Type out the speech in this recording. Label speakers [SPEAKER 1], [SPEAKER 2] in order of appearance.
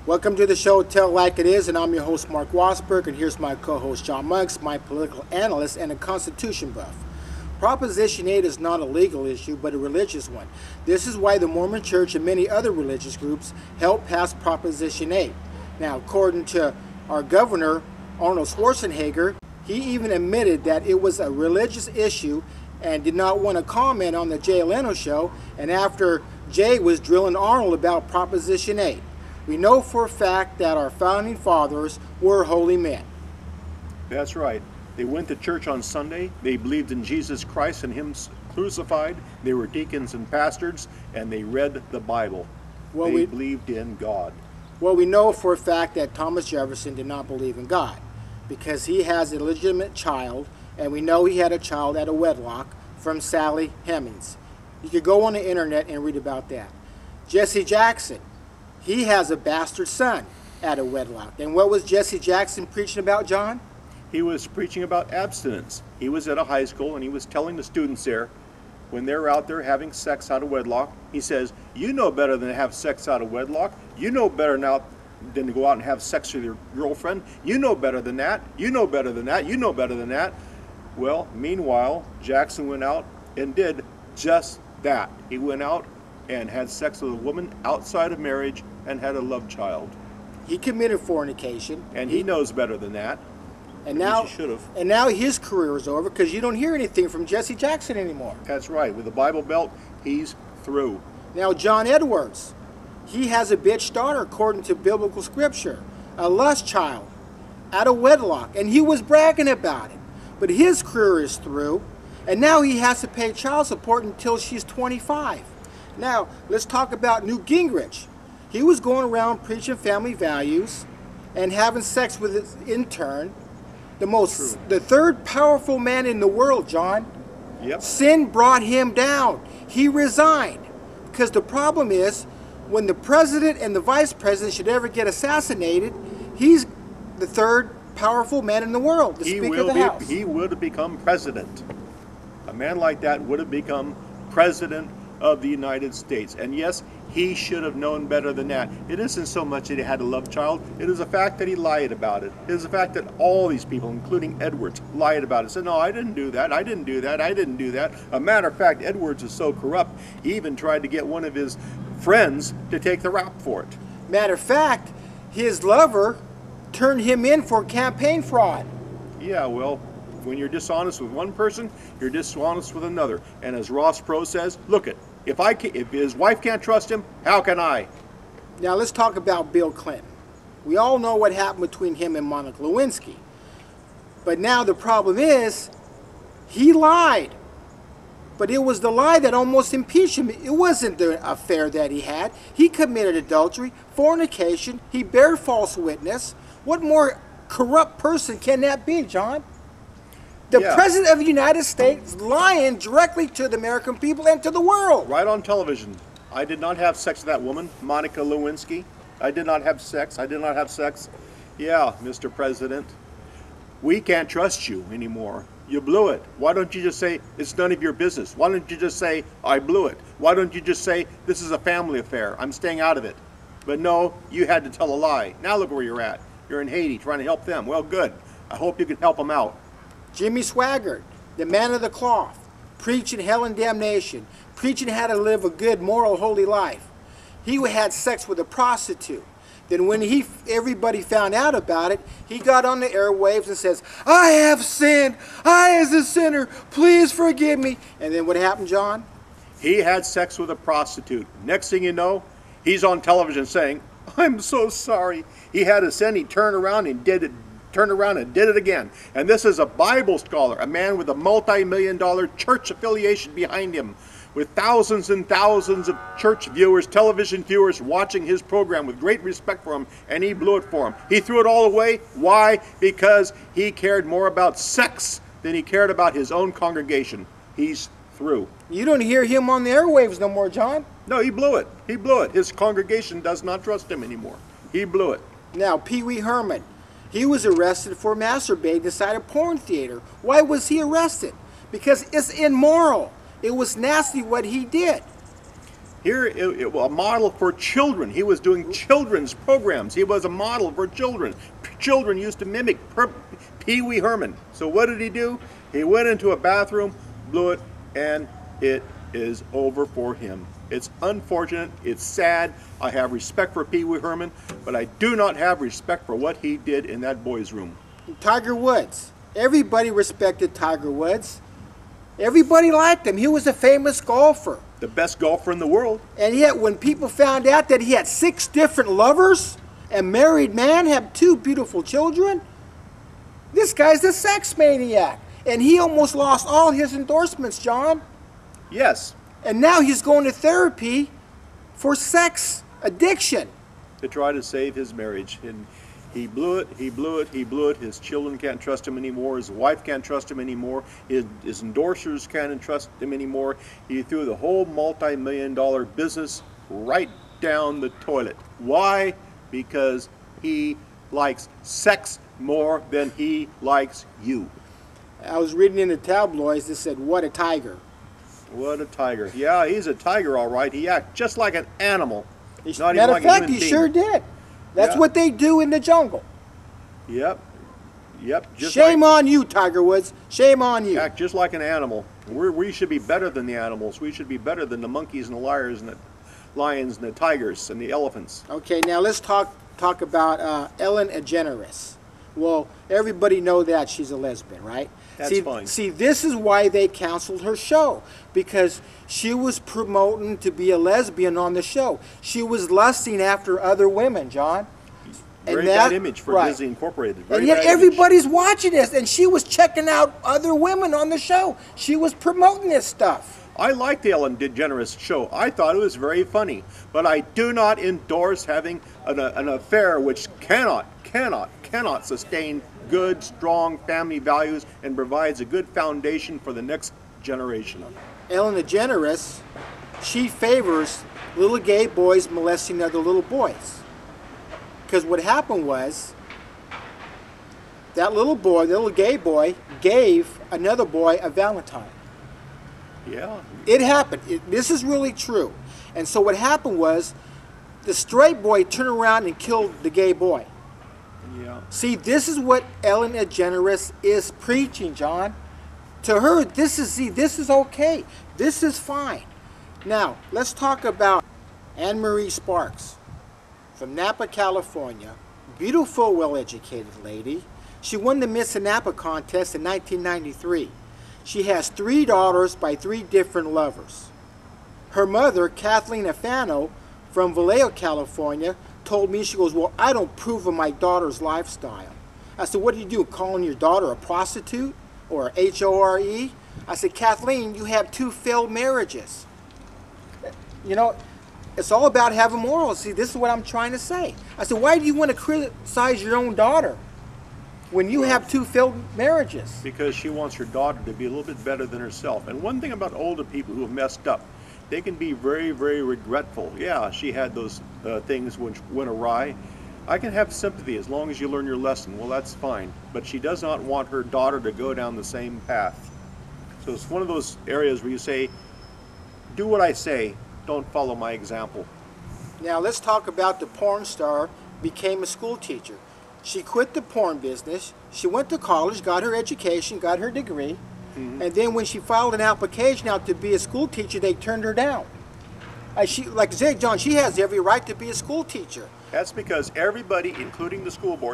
[SPEAKER 1] Welcome to the show, Tell It Like It Is, and I'm your host, Mark Wassberg, and here's my co-host, John Monks, my political analyst and a Constitution buff. Proposition 8 is not a legal issue, but a religious one. This is why the Mormon Church and many other religious groups helped pass Proposition 8. Now, according to our governor, Arnold Schwarzenegger, he even admitted that it was a religious issue and did not want to comment on the Jay Leno show, and after Jay was drilling Arnold about Proposition 8. We know for a fact that our founding fathers were holy men.
[SPEAKER 2] That's right. They went to church on Sunday. They believed in Jesus Christ and Him crucified. They were deacons and pastors, and they read the Bible. They believed in God.
[SPEAKER 1] Well, we know for a fact that Thomas Jefferson did not believe in God because he has a legitimate child, and we know he had a child out of wedlock from Sally Hemings. You could go on the internet and read about that. Jesse Jackson, he has a bastard son out of wedlock. And what was Jesse Jackson preaching about, John?
[SPEAKER 2] He was preaching about abstinence. He was at a high school and he was telling the students there, when they're out there having sex out of wedlock, he says, you know better than to have sex out of wedlock. You know better now than to go out and have sex with your girlfriend. You know better than that. You know better than that. You know better than that. Well, meanwhile, Jackson went out and did just that. He went out and had sex with a woman outside of marriage and had a love child.
[SPEAKER 1] He committed fornication.
[SPEAKER 2] And he knows better than that.
[SPEAKER 1] And now,
[SPEAKER 2] he should have.
[SPEAKER 1] And now his career is over because you don't hear anything from Jesse Jackson anymore.
[SPEAKER 2] That's right. With the Bible Belt, he's through.
[SPEAKER 1] Now, John Edwards, he has a bitch daughter according to biblical scripture, a lust child, out of wedlock, and he was bragging about it. But his career is through, and now he has to pay child support until she's 25. Now, let's talk about Newt Gingrich. He was going around preaching family values and having sex with his intern, the third powerful man in the world, John.
[SPEAKER 2] Yep.
[SPEAKER 1] Sin brought him down. He resigned. Because the problem is, when the president and the vice president should ever get assassinated, he's the third powerful man in the world, the Speaker of the House.
[SPEAKER 2] He would have become president. A man like that would have become president of the United States. And yes, he should have known better than that. It isn't so much that he had a love child. It is the fact that he lied about it. It is the fact that all these people, including Edwards, lied about it. Said, no, I didn't do that. I didn't do that. I didn't do that. A matter of fact, Edwards is so corrupt, he even tried to get one of his friends to take the rap for it.
[SPEAKER 1] Matter of fact, his lover turned him in for campaign fraud.
[SPEAKER 2] Yeah, well, when you're dishonest with one person, you're dishonest with another. And as Ross Perot says, look it, if his wife can't trust him, how can I?
[SPEAKER 1] Now let's talk about Bill Clinton. We all know what happened between him and Monica Lewinsky. But now the problem is, he lied. But it was the lie that almost impeached him. It wasn't the affair that he had. He committed adultery, fornication, he bare false witness. What more corrupt person can that be, John? The President of the United States lying directly to the American people and to the world.
[SPEAKER 2] Right on television. I did not have sex with that woman, Monica Lewinsky. I did not have sex. I did not have sex. Yeah, Mr. President, we can't trust you anymore. You blew it. Why don't you just say, it's none of your business? Why don't you just say, I blew it? Why don't you just say, this is a family affair, I'm staying out of it? But no, you had to tell a lie. Now look where you're at. You're in Haiti trying to help them. Well, good. I hope you can help them out.
[SPEAKER 1] Jimmy Swaggart, the man of the cloth, preaching hell and damnation, preaching how to live a good, moral, holy life. He had sex with a prostitute. Then when everybody found out about it, he got on the airwaves and says, I have sinned. I as a sinner, please forgive me. And then what happened, John?
[SPEAKER 2] He had sex with a prostitute. Next thing you know, he's on television saying, I'm so sorry. He had a sin. He turned around and did it again. And this is a Bible scholar, a man with a multi-million-dollar church affiliation behind him, with thousands and thousands of church viewers, television viewers watching his program with great respect for him, and he blew it for him. He threw it all away. Why? Because he cared more about sex than he cared about his own congregation. He's through.
[SPEAKER 1] You don't hear him on the airwaves no more, John.
[SPEAKER 2] No, he blew it. He blew it. His congregation does not trust him anymore. He blew it.
[SPEAKER 1] Now, Pee Wee Herman, he was arrested for masturbating inside a porn theater. Why was he arrested? Because it's immoral. It was nasty what he did.
[SPEAKER 2] Here, it was a model for children. He was doing children's programs. He was a model for children. Children used to mimic Pee Wee Herman. So what did he do? He went into a bathroom, blew it, and it is over for him. It's unfortunate. It's sad. I have respect for Pee Wee Herman, but I do not have respect for what he did in that boys' room.
[SPEAKER 1] Tiger Woods. Everybody respected Tiger Woods. Everybody liked him. He was a famous golfer.
[SPEAKER 2] The best golfer in the world.
[SPEAKER 1] And yet when people found out that he had 6 different lovers, a married man, had 2 beautiful children, this guy's a sex maniac. And he almost lost all his endorsements, John.
[SPEAKER 2] Yes.
[SPEAKER 1] And now he's going to therapy for sex addiction.
[SPEAKER 2] To try to save his marriage. And he blew it, he blew it, he blew it. His children can't trust him anymore. His wife can't trust him anymore. His endorsers can't trust him anymore. He threw the whole multi-million-dollar business right down the toilet. Why? Because he likes sex more than he likes you.
[SPEAKER 1] I was reading in the tabloids that said, "What a tiger."
[SPEAKER 2] What a tiger. Yeah, he's a tiger, all right. He acts just like an animal. Not
[SPEAKER 1] Matter
[SPEAKER 2] even
[SPEAKER 1] of
[SPEAKER 2] like a
[SPEAKER 1] fact,
[SPEAKER 2] human
[SPEAKER 1] he
[SPEAKER 2] being.
[SPEAKER 1] sure did. That's
[SPEAKER 2] Yeah.
[SPEAKER 1] what they do in the jungle.
[SPEAKER 2] Yep. Yep.
[SPEAKER 1] Shame on you, Tiger Woods. Shame on you.
[SPEAKER 2] Act just like an animal. We should be better than the animals. We should be better than the monkeys and the lions and the lions and the tigers and the elephants.
[SPEAKER 1] Okay, now let's talk about Ellen DeGeneres. Well, everybody know that she's a lesbian, right?
[SPEAKER 2] That's fine.
[SPEAKER 1] See, this is why they canceled her show, because she was promoting to be a lesbian on the show. She was lusting after other women, John.
[SPEAKER 2] Very bad image for
[SPEAKER 1] right.
[SPEAKER 2] Disney Incorporated. Very
[SPEAKER 1] And yet
[SPEAKER 2] bad image.
[SPEAKER 1] everybody's watching this, and she was checking out other women on the show. She was promoting this stuff.
[SPEAKER 2] I like the Ellen DeGeneres show. I thought it was very funny, but I do not endorse having an affair which cannot sustain good, strong family values and provides a good foundation for the next generation.
[SPEAKER 1] Ellen DeGeneres, she favors little gay boys molesting other little boys. Because what happened was, that little boy, the little gay boy, gave another boy a Valentine.
[SPEAKER 2] Yeah.
[SPEAKER 1] It happened. This is really true. And so what happened was, the straight boy turned around and killed the gay boy.
[SPEAKER 2] Yeah.
[SPEAKER 1] See, this is what Ellen DeGeneres is preaching, John. To her, this is okay. This is fine. Now, let's talk about Anne-Marie Sparks from Napa, California. Beautiful, well-educated lady. She won the Miss Napa contest in 1993. She has 3 daughters by 3 different lovers. Her mother, Kathleen Afano, from Vallejo, California, told me, she goes, "Well, I don't approve of my daughter's lifestyle." I said, "What do you do, calling your daughter a prostitute or a HORE?" I said, "Kathleen, you have 2 failed marriages." You know, it's all about having morals. See, this is what I'm trying to say. I said, why do you want to criticize your own daughter when you have 2 failed marriages?
[SPEAKER 2] Because she wants her daughter to be a little bit better than herself. And one thing about older people who have messed up, they can be very, very regretful. Yeah, she had those things which went awry. I can have sympathy as long as you learn your lesson. Well, that's fine. But she does not want her daughter to go down the same path. So it's one of those areas where you say, do what I say, don't follow my example.
[SPEAKER 1] Now let's talk about the porn star became a school teacher. She quit the porn business. She went to college, got her education, got her degree. And then when she filed an application out to be a school teacher, they turned her down. Like I said, John, she has every right to be a school teacher.
[SPEAKER 2] That's because everybody, including the school board,